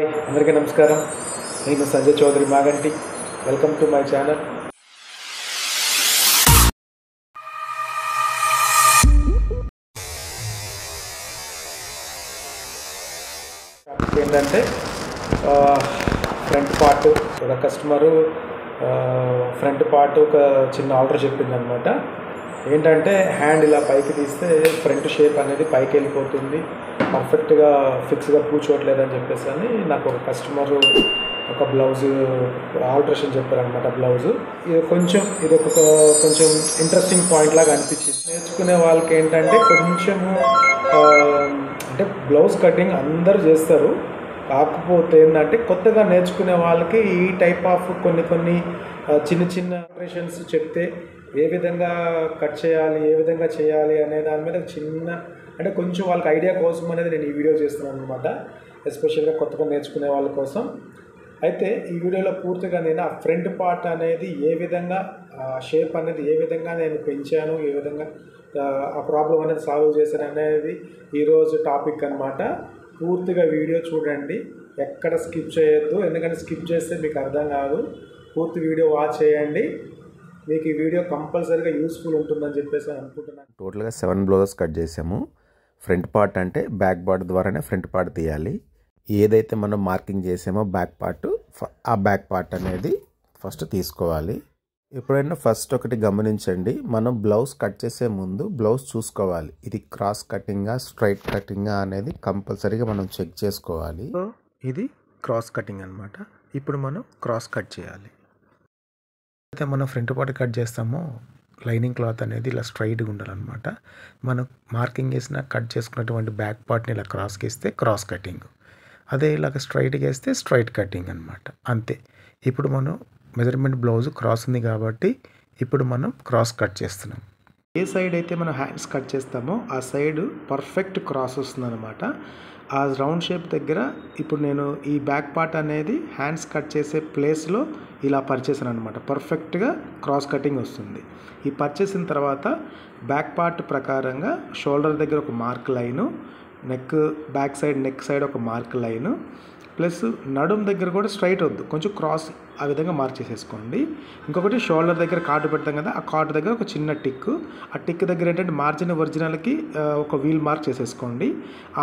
అందరికీ నమస్కారం. నేను Sanjay Chaudhary Maganti. Welcome to my channel. ఏంటంటే ఫ్రంట్ పార్ట్ ఒక కస్టమరు ఫ్రంట్ పార్ట్ ఒక చిన్న ఆర్డర్ చెప్పిందనమాట. ఏంటంటే హ్యాండ్ ఇలా పైకి తీస్తే ఫ్రంట్ షేప్ అనేది పైకి వెళ్ళిపోతుంది, పర్ఫెక్ట్గా ఫిక్స్గా కూర్చోవట్లేదని చెప్పేసి అని నాకు ఒక కస్టమరు ఒక బ్లౌజు ఆల్టరేషన్ చెప్పారనమాట. బ్లౌజు ఇది కొంచెం ఇంట్రెస్టింగ్ పాయింట్ లాగా అనిపించింది. నేర్చుకునే వాళ్ళకి ఏంటంటే కొంచెము అంటే బ్లౌజ్ కటింగ్ అందరూ చేస్తారు, కాకపోతే ఏంటంటే కొత్తగా నేర్చుకునే వాళ్ళకి ఈ టైప్ ఆఫ్ కొన్ని చిన్న ఆపరేషన్స్ చెప్తే ఏ విధంగా కట్ చేయాలి, ఏ విధంగా చేయాలి అనే దాని మీద అంటే కొంచెం వాళ్ళకి ఐడియా కోసం అనేది నేను ఈ వీడియో చేస్తున్నాను అనమాట, ఎస్పెషల్గా కొత్తగా నేర్చుకునే వాళ్ళ కోసం. అయితే ఈ వీడియోలో పూర్తిగా నేను ఆ ఫ్రంట్ పార్ట్ అనేది ఏ విధంగా షేప్ అనేది ఏ విధంగా నేను పెంచాను, ఏ విధంగా ఆ ప్రాబ్లం అనేది సాల్వ్ చేశాను అనేది ఈరోజు టాపిక్ అనమాట. పూర్తిగా వీడియో చూడండి, ఎక్కడ స్కిప్ చేయొద్దు, ఎందుకంటే స్కిప్ చేస్తే మీకు అర్థం కాదు. పూర్తి వీడియో వాచ్ చేయండి, మీకు ఈ వీడియో కంపల్సరీగా యూస్ఫుల్ ఉంటుందని చెప్పేసి అనుకుంటున్నాను. టోటల్గా 7 బ్లౌజెస్ కట్ చేసాము. ఫ్రంట్ పార్ట్ అంటే బ్యాక్ పార్ట్ ద్వారానే ఫ్రంట్ పార్ట్ తీయాలి. ఏదైతే మనం మార్కింగ్ చేసామో బ్యాక్ పార్ట్, ఆ బ్యాక్ పార్ట్ అనేది ఫస్ట్ తీసుకోవాలి. ఎప్పుడైనా ఫస్ట్ ఒకటి గమనించండి, మనం బ్లౌజ్ కట్ చేసే ముందు బ్లౌజ్ చూసుకోవాలి, ఇది క్రాస్ కటింగా స్ట్రైట్ కటింగా అనేది కంపల్సరీగా మనం చెక్ చేసుకోవాలి. ఇది క్రాస్ కటింగ్ అనమాట. ఇప్పుడు మనం క్రాస్ కట్ చేయాలి. అయితే మనం ఫ్రంట్ పార్ట్ కట్ చేస్తామో లైనింగ్ క్లాత్ అనేది ఇలా స్ట్రైట్గా ఉండాలన్నమాట. మనం మార్కింగ్ వేసిన కట్ చేసుకున్నటువంటి బ్యాక్ పార్ట్ని ఇలా క్రాస్కి వేస్తే క్రాస్ కటింగ్, అదే ఇలాగ స్ట్రైట్గా వేస్తే స్ట్రైట్ కటింగ్ అనమాట. అంతే. ఇప్పుడు మనం మెజర్మెంట్ బ్లౌజ్ క్రాస్ ఉంది కాబట్టి ఇప్పుడు మనం క్రాస్ కట్ చేస్తున్నాం. ఏ సైడ్ అయితే మనం హ్యాండ్స్ కట్ చేస్తామో ఆ సైడ్ పర్ఫెక్ట్ క్రాస్ వస్తుంది అనమాట. ఆ రౌండ్ షేప్ దగ్గర ఇప్పుడు నేను ఈ బ్యాక్ పార్ట్ అనేది హ్యాండ్స్ కట్ చేసే ప్లేస్లో ఇలా పరిచేసాను అనమాట. పర్ఫెక్ట్గా క్రాస్ కటింగ్ వస్తుంది. ఈ పరిచేసిన తర్వాత బ్యాక్ పార్ట్ ప్రకారంగా షోల్డర్ దగ్గర ఒక mark line, back side neck side ఒక మార్క్ లైను, ప్లస్ నడుం దగ్గర కూడా స్ట్రైట్ వద్దు, కొంచెం క్రాస్ ఆ విధంగా మార్క్ చేసేసుకోండి. ఇంకొకటి షోల్డర్ దగ్గర కాటు పెడతాం కదా, ఆ కాటు దగ్గర ఒక చిన్న టిక్, ఆ టిక్ దగ్గర ఏంటంటే మార్జిన్ ఒరిజినల్కి ఒక వీల్ మార్క్ చేసేసుకోండి.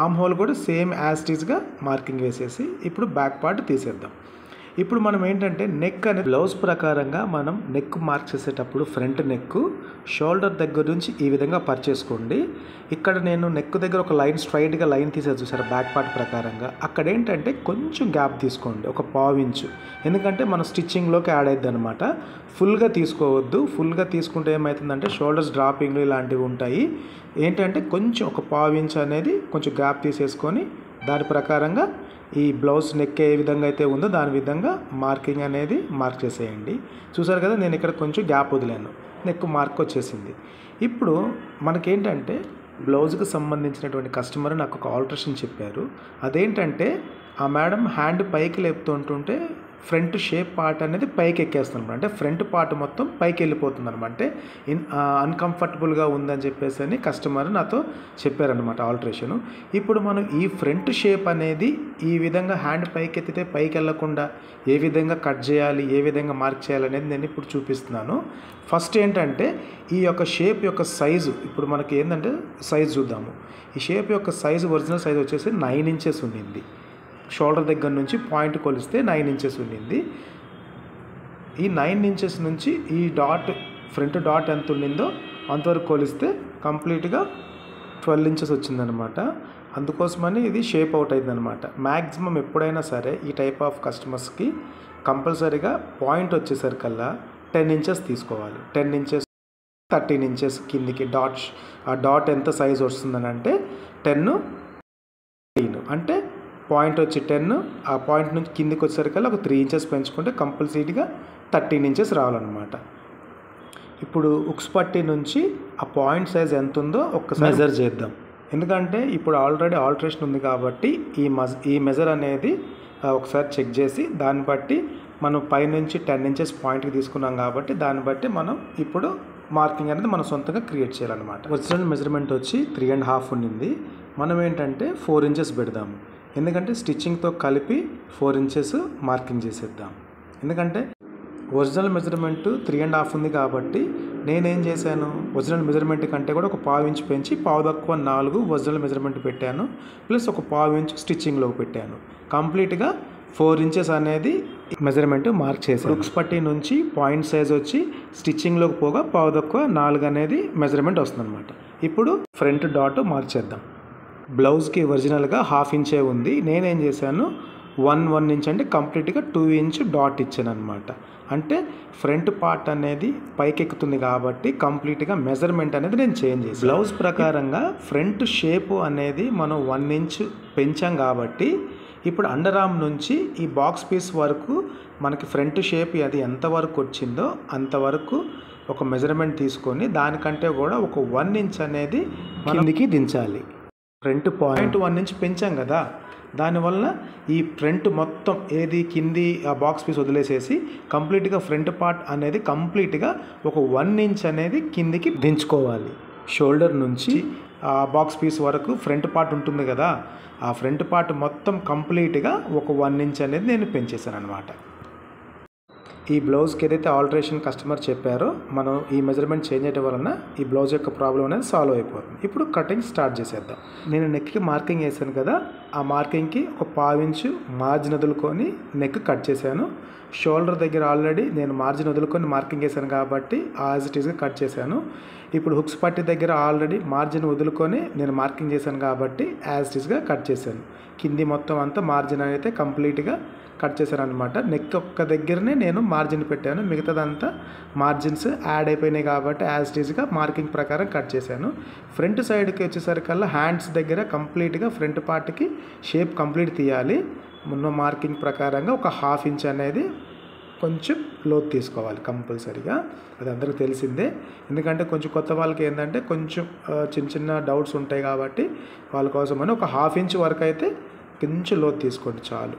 ఆర్మ్ హోల్ కూడా సేమ్ యాజ్ ఇట్ ఈస్గా మార్కింగ్ వేసేసి ఇప్పుడు బ్యాక్ పార్ట్ తీసేద్దాం. ఇప్పుడు మనం ఏంటంటే నెక్ అనే బ్లౌజ్ ప్రకారంగా మనం నెక్ మార్క్ చేసేటప్పుడు ఫ్రంట్ నెక్ షోల్డర్ దగ్గర నుంచి ఈ విధంగా పరిచేసుకోండి. ఇక్కడ నేను నెక్ దగ్గర ఒక లైన్ స్ట్రైట్గా లైన్ తీసేది చూసారు బ్యాక్ పార్ట్ ప్రకారంగా, అక్కడ ఏంటంటే కొంచెం గ్యాప్ తీసుకోండి, ఒక పావించు, ఎందుకంటే మన స్టిచ్చింగ్లోకి యాడ్ అవుతుంది అనమాట. ఫుల్గా తీసుకోవద్దు, ఫుల్గా తీసుకుంటే ఏమవుతుందంటే షోల్డర్స్ డ్రాపింగ్లు ఇలాంటివి ఉంటాయి. ఏంటంటే కొంచెం ఒక పావించు అనేది కొంచెం గ్యాప్ తీసేసుకొని దాని ప్రకారంగా ఈ బ్లౌజ్ నెక్ ఏ విధంగా అయితే ఉందో దాని విధంగా మార్కింగ్ అనేది మార్క్ చేసేయండి. చూసారు కదా, నేను ఇక్కడ కొంచెం గ్యాప్ వదిలాను, నెక్ మార్క్ వచ్చేసింది. ఇప్పుడు మనకేంటంటే బ్లౌజ్కి సంబంధించినటువంటి కస్టమర్ నాకు ఒక ఆల్టరేషన్ చెప్పారు. అదేంటంటే ఆ మేడం హ్యాండ్ పైకి లేపుతుంటుంటే ఫ్రంట్ షేప్ పార్ట్ అనేది పైకి ఎక్కేస్తుంది, అంటే ఫ్రంట్ పార్ట్ మొత్తం పైకి వెళ్ళిపోతుంది అనమాట. అంటే అన్కంఫర్టబుల్గా ఉందని చెప్పేసి అని కస్టమర్ నాతో చెప్పారనమాట ఆల్టరేషను. ఇప్పుడు మనం ఈ ఫ్రంట్ షేప్ అనేది ఈ విధంగా హ్యాండ్ పైకి ఎత్తితే పైకి వెళ్ళకుండా ఏ విధంగా కట్ చేయాలి, ఏ విధంగా మార్క్ చేయాలి అనేది నేను ఇప్పుడు చూపిస్తున్నాను. ఫస్ట్ ఏంటంటే ఈ యొక్క షేప్ యొక్క సైజు ఇప్పుడు మనకి ఏంటంటే సైజు చూద్దాము. ఈ షేప్ యొక్క సైజు ఒరిజినల్ సైజు వచ్చేసి 9 ఇంచెస్ ఉండింది. షోల్డర్ దగ్గర నుంచి పాయింట్ కొలిస్తే 9 ఇంచెస్ ఉండింది. ఈ 9 ఇంచెస్ నుంచి ఈ డాట్ ఫ్రంట్ డాట్ ఎంత ఉండిందో అంతవరకు కొలిస్తే కంప్లీట్గా 12 ఇంచెస్ వచ్చిందనమాట. అందుకోసమని ఇది షేప్ అవుట్ అయింది అనమాట. మ్యాక్సిమం ఎప్పుడైనా సరే ఈ టైప్ ఆఫ్ కస్టమర్స్కి కంపల్సరీగా పాయింట్ వచ్చేసరికల్లా 10 ఇంచెస్ తీసుకోవాలి. 10 ఇంచెస్ 13 ఇంచెస్ కిందికి ఆ డాట్ ఎంత సైజ్ వస్తుందని అంటే 10 అంటే పాయింట్ వచ్చి 10, ఆ పాయింట్ నుంచి కిందికి వచ్చేసరికల్లా ఒక 3 ఇంచెస్ పెంచుకుంటే కంపల్సరీగా 13 ఇంచెస్ రావాలన్నమాట. ఇప్పుడు ఉక్స్ పట్టి నుంచి ఆ పాయింట్ సైజ్ ఎంత ఉందో ఒక్కసారి మెజర్ చేద్దాం. ఎందుకంటే ఇప్పుడు ఆల్రెడీ ఆల్టరేషన్ ఉంది కాబట్టి ఈ మెజర్ అనేది ఒకసారి చెక్ చేసి దాన్ని బట్టి మనం పైనుంచి 10 ఇంచెస్ పాయింట్కి తీసుకున్నాం కాబట్టి దాన్ని బట్టి మనం ఇప్పుడు మార్కింగ్ అనేది మనం సొంతంగా క్రియేట్ చేయాలన్నమాట. ఒరిజినల్ మెజర్మెంట్ వచ్చి 3.5 ఉండింది, మనం ఏంటంటే 4 ఇంచెస్ పెడదాము. ఎందుకంటే స్టిచ్చింగ్తో కలిపి 4 ఇంచెస్ మార్కింగ్ చేసేద్దాం. ఎందుకంటే ఒరిజినల్ మెజర్మెంట్ 3.5 ఉంది కాబట్టి నేనేం చేశాను, ఒరిజినల్ మెజర్మెంట్ కంటే కూడా ఒక 1/2 ఇంచ్ పెంచి 4 ఒరిజినల్ మెజర్మెంట్ పెట్టాను, ప్లస్ ఒక 1/2 ఇంచ్ స్టిచ్చింగ్లో పెట్టాను. కంప్లీట్గా 4 ఇంచెస్ అనేది మెజర్మెంట్ మార్క్ చేశాను. హుక్స్ పట్టీ నుంచి పాయింట్ సైజ్ వచ్చి స్టిచ్చింగ్లోకి పోగా 4 అనేది మెజర్మెంట్ వస్తుందన్నమాట. ఇప్పుడు ఫ్రంట్ డాట్ మార్క్ చేద్దాం. బ్లౌజ్కి ఒరిజినల్గా 1/2 ఇంచే ఉంది. నేనేం చేశాను, 1 ఇంచ్ అంటే కంప్లీట్గా 2 ఇంచ్ డాట్ ఇచ్చాను అనమాట. అంటే ఫ్రంట్ పార్ట్ అనేది పైకి ఎక్కుతుంది కాబట్టి కంప్లీట్గా మెజర్మెంట్ అనేది నేను చేంజ్ చేశాను. బ్లౌజ్ ప్రకారంగా ఫ్రంట్ షేప్ అనేది మనం 1 ఇంచ్ పెంచాం కాబట్టి ఇప్పుడు అండర్ ఆర్మ్ నుంచి ఈ బాక్స్ పీస్ వరకు మనకి ఫ్రంట్ షేప్ అది ఎంతవరకు వచ్చిందో అంతవరకు ఒక మెజర్మెంట్ తీసుకొని దానికంటే కూడా ఒక 1 ఇంచ్ అనేది కిందికి దించాలి. ఫ్రంట్ పాయింట్ 1 ఇంచ్ పెంచాం కదా, దానివల్ల ఈ ఫ్రంట్ మొత్తం ఏది కింది ఆ బాక్స్ పీస్ వదిలేసేసి కంప్లీట్గా ఫ్రంట్ పార్ట్ అనేది కంప్లీట్గా ఒక 1 ఇంచ్ అనేది కిందికి దించుకోవాలి. షోల్డర్ నుంచి ఆ బాక్స్ పీస్ వరకు ఫ్రంట్ పార్ట్ ఉంటుంది కదా, ఆ ఫ్రంట్ పార్ట్ మొత్తం కంప్లీట్గా ఒక 1 ఇంచ్ అనేది నేను పెంచేసాను అనమాట. ఈ బ్లౌజ్కి ఏదైతే ఆల్టరేషన్ కస్టమర్ చెప్పారో మనం ఈ మెజర్మెంట్ చేంజ్ చేయడం వలన ఈ బ్లౌజ్ యొక్క ప్రాబ్లం అనేది సాల్వ్ అయిపోతుంది. ఇప్పుడు కటింగ్ స్టార్ట్ చేసేద్దాం. నేను నెక్కి మార్కింగ్ వేసాను కదా, ఆ మార్కింగ్కి ఒక 1/2 ఇంచు మార్జిన్ వదులుకొని నెక్ కట్ చేశాను. షోల్డర్ దగ్గర ఆల్రెడీ నేను మార్జిన్ వదులుకొని మార్కింగ్ వేసాను కాబట్టి యాజ్ ఇట్ ఈస్గా కట్ చేశాను. ఇప్పుడు హుక్స్ పట్టీ దగ్గర ఆల్రెడీ మార్జిన్ వదులుకొని నేను మార్కింగ్ చేశాను కాబట్టి యాజ్ ఇట్ ఈస్గా కట్ చేశాను. కింది మొత్తం అంతా మార్జిన్ అయితే కంప్లీట్గా కట్ చేశాను అనమాట. నెక్ ఒక్క దగ్గరనే నేను మార్జిన్ పెట్టాను, మిగతాదంతా మార్జిన్స్ యాడ్ అయిపోయినాయి కాబట్టి యాజ్ ఇట్ ఈస్గా మార్కింగ్ ప్రకారం కట్ చేశాను. ఫ్రంట్ సైడ్కి వచ్చేసరికల్లా హ్యాండ్స్ దగ్గర కంప్లీట్గా ఫ్రంట్ పార్ట్కి షేప్ కంప్లీట్ తీయాలి. మొన్న మార్కింగ్ ప్రకారంగా ఒక 1/2 ఇంచ్ అనేది కొంచెం లోతు తీసుకోవాలి కంపల్సరీగా. అది అందరికీ తెలిసిందే. ఎందుకంటే కొంచెం కొత్త వాళ్ళకి ఏంటంటే కొంచెం చిన్న డౌట్స్ ఉంటాయి కాబట్టి వాళ్ళ కోసమని ఒక 1/2 ఇంచ్ వరకు అయితే కొంచెం లోతు తీసుకోండి చాలు.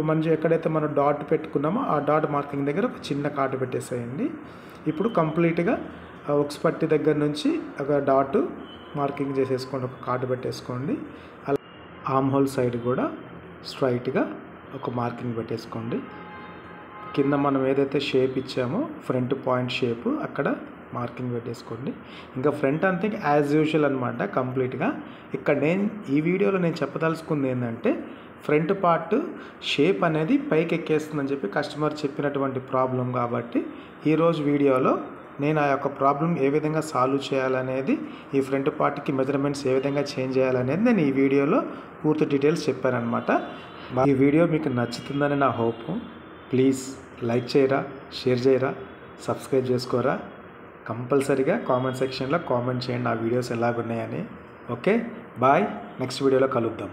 మంచి ఎక్కడైతే మనం డాట్ పెట్టుకున్నామో ఆ డాట్ మార్కింగ్ దగ్గర ఒక చిన్న కాటు పెట్టేసేయండి. ఇప్పుడు కంప్లీట్గా హుక్స్ పట్టీ దగ్గర నుంచి ఒక డాట్ మార్కింగ్ చేసేసుకోండి, ఒక కాటు పెట్టేసుకోండి. అలా ఆర్మ్ హోల్ సైడ్ కూడా స్ట్రైట్గా ఒక మార్కింగ్ పెట్టేసుకోండి. కింద మనం ఏదైతే షేప్ ఇచ్చామో ఫ్రంట్ పాయింట్ షేప్ అక్కడ మార్కింగ్ పెట్టేసుకోండి. ఇంకా ఫ్రంట్ అంతా యాజ్ యూజువల్ అనమాట కంప్లీట్గా. ఇక్కడ ఈ వీడియోలో నేను చెప్పదలుచుకుంది ఏంటంటే ఫ్రంట్ పార్ట్ షేప్ అనేది పైకి ఎక్కేస్తుందని చెప్పి కస్టమర్ చెప్పినటువంటి ప్రాబ్లం కాబట్టి ఈరోజు వీడియోలో నేను ఆ యొక్క ప్రాబ్లం ఏ విధంగా సాల్వ్ చేయాలనేది, ఈ ఫ్రంట్ పార్ట్కి మెజర్మెంట్స్ ఏ విధంగా చేంజ్ చేయాలనేది నేను ఈ వీడియోలో పూర్తి డీటెయిల్స్ చెప్పానమాట. ఈ వీడియో మీకు నచ్చుతుందని నా హోప్. ప్లీజ్ లైక్ చేయరా, షేర్ చేయరా, సబ్స్క్రైబ్ చేసుకోరా. కంపల్సరీగా కామెంట్ సెక్షన్లో కామెంట్ చేయండి ఆ వీడియోస్ ఎలాగున్నాయని. ఓకే బాయ్, నెక్స్ట్ వీడియోలో కలుద్దాం.